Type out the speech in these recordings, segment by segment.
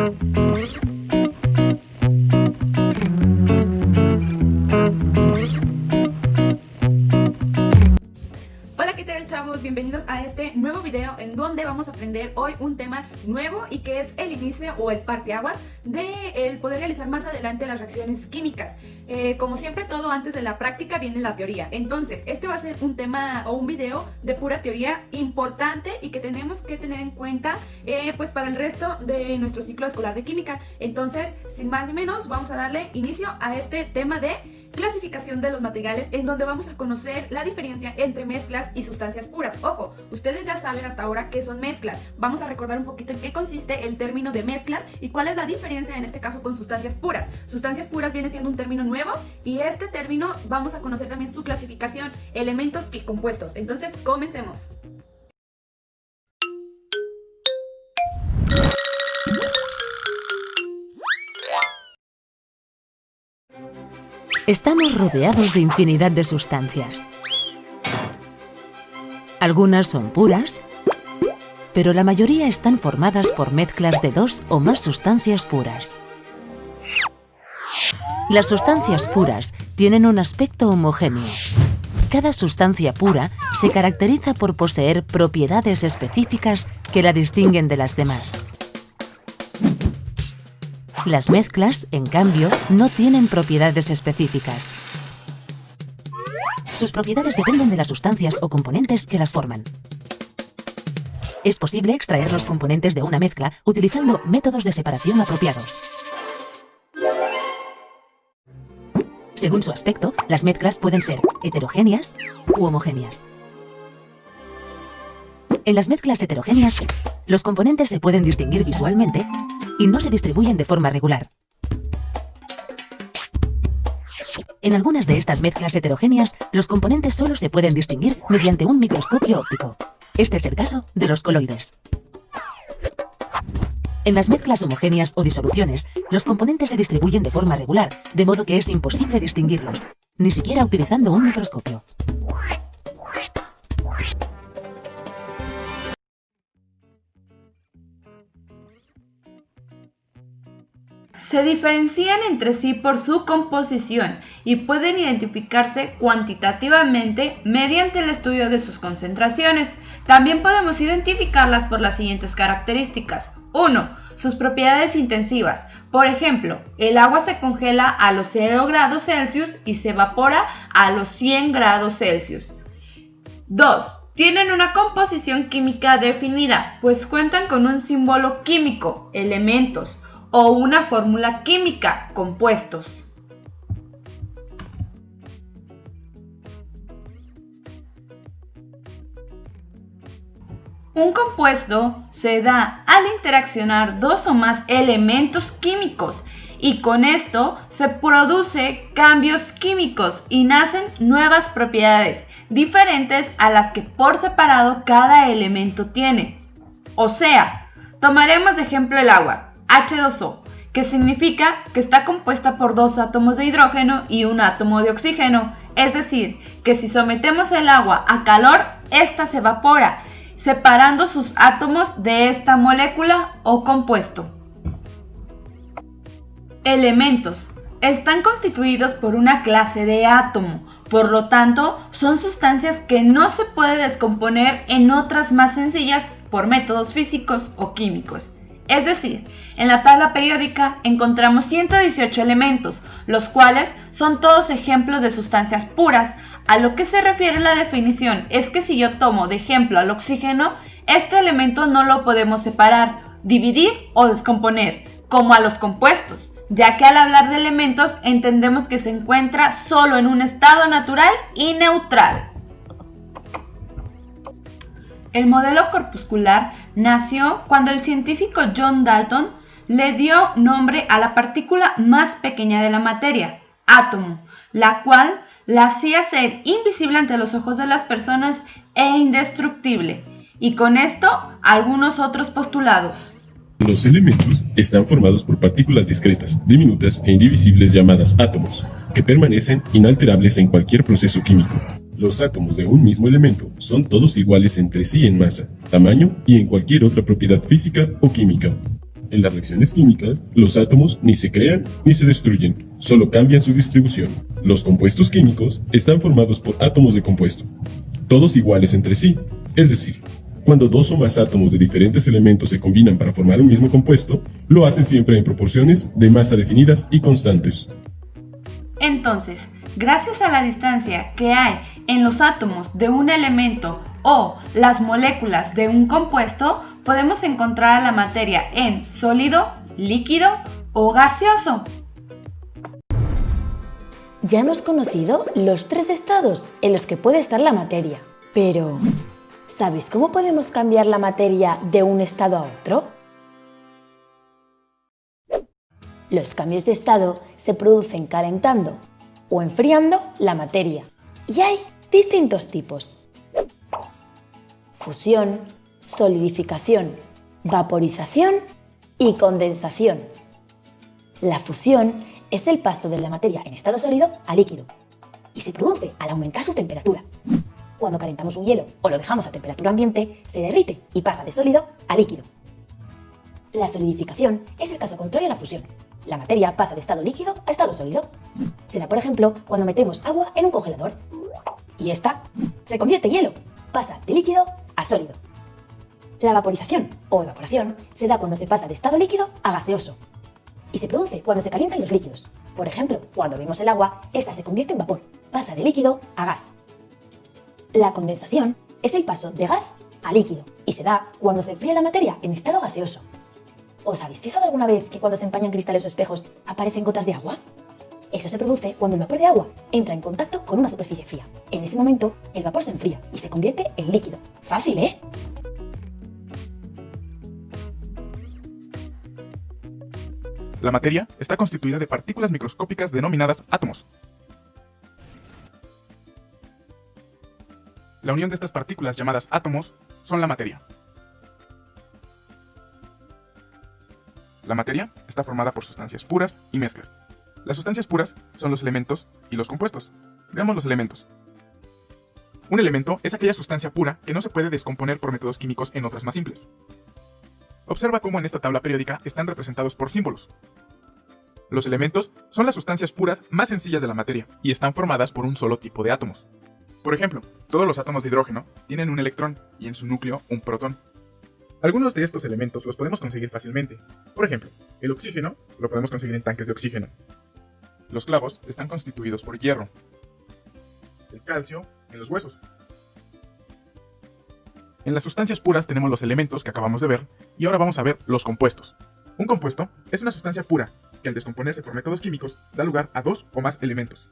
Hola, ¿qué tal, chavos? Bienvenidos a este nuevo video en donde vamos a aprender hoy un tema nuevo y que es el inicio o el parteaguas de el poder realizar más adelante las reacciones químicas. Como siempre, todo antes de la práctica viene la teoría. Entonces, este va a ser un tema o un video de pura teoría importante y que tenemos que tener en cuenta pues para el resto de nuestro ciclo escolar de química. Entonces, sin más ni menos, vamos a darle inicio a este tema de clasificación de los materiales, en donde vamos a conocer la diferencia entre mezclas y sustancias puras. Ojo, ustedes ya saben hasta ahora qué son mezclas. Vamos a recordar un poquito en qué consiste el término de mezclas y cuál es la diferencia en este caso con sustancias puras. Sustancias puras viene siendo un término nuevo y este término vamos a conocer también su clasificación, elementos y compuestos. Entonces, comencemos. Estamos rodeados de infinidad de sustancias. Algunas son puras, pero la mayoría están formadas por mezclas de dos o más sustancias puras. Las sustancias puras tienen un aspecto homogéneo. Cada sustancia pura se caracteriza por poseer propiedades específicas que la distinguen de las demás. Las mezclas, en cambio, no tienen propiedades específicas. Sus propiedades dependen de las sustancias o componentes que las forman. Es posible extraer los componentes de una mezcla utilizando métodos de separación apropiados. Según su aspecto, las mezclas pueden ser heterogéneas u homogéneas. En las mezclas heterogéneas, los componentes se pueden distinguir visualmente y no se distribuyen de forma regular. En algunas de estas mezclas heterogéneas, los componentes solo se pueden distinguir mediante un microscopio óptico. Este es el caso de los coloides. En las mezclas homogéneas o disoluciones, los componentes se distribuyen de forma regular, de modo que es imposible distinguirlos, ni siquiera utilizando un microscopio. Se diferencian entre sí por su composición y pueden identificarse cuantitativamente mediante el estudio de sus concentraciones. También podemos identificarlas por las siguientes características. 1. Sus propiedades intensivas. Por ejemplo, el agua se congela a los 0 grados Celsius y se evapora a los 100 grados Celsius. 2. Tienen una composición química definida, pues cuentan con un símbolo químico, elementos, o una fórmula química, compuestos. Un compuesto se da al interaccionar dos o más elementos químicos y con esto se produce cambios químicos y nacen nuevas propiedades diferentes a las que por separado cada elemento tiene. O sea, tomaremos de ejemplo el agua, H2O, que significa que está compuesta por dos átomos de hidrógeno y un átomo de oxígeno, es decir, que si sometemos el agua a calor, ésta se evapora, separando sus átomos de esta molécula o compuesto. Elementos. Están constituidos por una clase de átomo, por lo tanto, son sustancias que no se puede descomponer en otras más sencillas por métodos físicos o químicos. Es decir, en la tabla periódica encontramos 118 elementos, los cuales son todos ejemplos de sustancias puras. A lo que se refiere la definición es que si yo tomo de ejemplo al oxígeno, este elemento no lo podemos separar, dividir o descomponer, como a los compuestos, ya que al hablar de elementos entendemos que se encuentra solo en un estado natural y neutral. El modelo corpuscular nació cuando el científico John Dalton le dio nombre a la partícula más pequeña de la materia, átomo, la cual la hacía ser invisible ante los ojos de las personas e indestructible, y con esto algunos otros postulados. Los elementos están formados por partículas discretas, diminutas e indivisibles llamadas átomos, que permanecen inalterables en cualquier proceso químico. Los átomos de un mismo elemento son todos iguales entre sí en masa, tamaño y en cualquier otra propiedad física o química. En las reacciones químicas, los átomos ni se crean ni se destruyen, solo cambian su distribución. Los compuestos químicos están formados por átomos de compuesto, todos iguales entre sí, es decir, cuando dos o más átomos de diferentes elementos se combinan para formar un mismo compuesto, lo hacen siempre en proporciones de masa definidas y constantes. Entonces, gracias a la distancia que hay en los átomos de un elemento o las moléculas de un compuesto, podemos encontrar a la materia en sólido, líquido o gaseoso. Ya hemos conocido los 3 estados en los que puede estar la materia, pero ¿sabéis cómo podemos cambiar la materia de un estado a otro? Los cambios de estado se producen calentando o enfriando la materia, y hay distintos tipos: fusión, solidificación, vaporización y condensación. La fusión es el paso de la materia en estado sólido a líquido y se produce al aumentar su temperatura. Cuando calentamos un hielo o lo dejamos a temperatura ambiente, se derrite y pasa de sólido a líquido. La solidificación es el caso contrario a la fusión. La materia pasa de estado líquido a estado sólido. Se da, por ejemplo, cuando metemos agua en un congelador y esta se convierte en hielo, pasa de líquido a sólido. La vaporización o evaporación se da cuando se pasa de estado líquido a gaseoso y se produce cuando se calientan los líquidos. Por ejemplo, cuando vemos el agua, esta se convierte en vapor, pasa de líquido a gas. La condensación es el paso de gas a líquido y se da cuando se enfría la materia en estado gaseoso. ¿Os habéis fijado alguna vez que cuando se empañan cristales o espejos aparecen gotas de agua? Eso se produce cuando el vapor de agua entra en contacto con una superficie fría. En ese momento, el vapor se enfría y se convierte en líquido. Fácil, ¿eh? La materia está constituida de partículas microscópicas denominadas átomos. La unión de estas partículas llamadas átomos son la materia. La materia está formada por sustancias puras y mezclas. Las sustancias puras son los elementos y los compuestos. Veamos los elementos. Un elemento es aquella sustancia pura que no se puede descomponer por métodos químicos en otras más simples. Observa cómo en esta tabla periódica están representados por símbolos. Los elementos son las sustancias puras más sencillas de la materia y están formadas por un solo tipo de átomos. Por ejemplo, todos los átomos de hidrógeno tienen un electrón y en su núcleo un protón. Algunos de estos elementos los podemos conseguir fácilmente. Por ejemplo, el oxígeno lo podemos conseguir en tanques de oxígeno. Los clavos están constituidos por hierro. El calcio en los huesos. En las sustancias puras tenemos los elementos que acabamos de ver y ahora vamos a ver los compuestos. Un compuesto es una sustancia pura que al descomponerse por métodos químicos da lugar a dos o más elementos.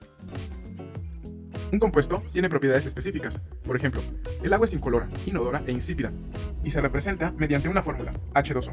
Un compuesto tiene propiedades específicas. Por ejemplo, el agua es incolora, inodora e insípida y se representa mediante una fórmula, H2O.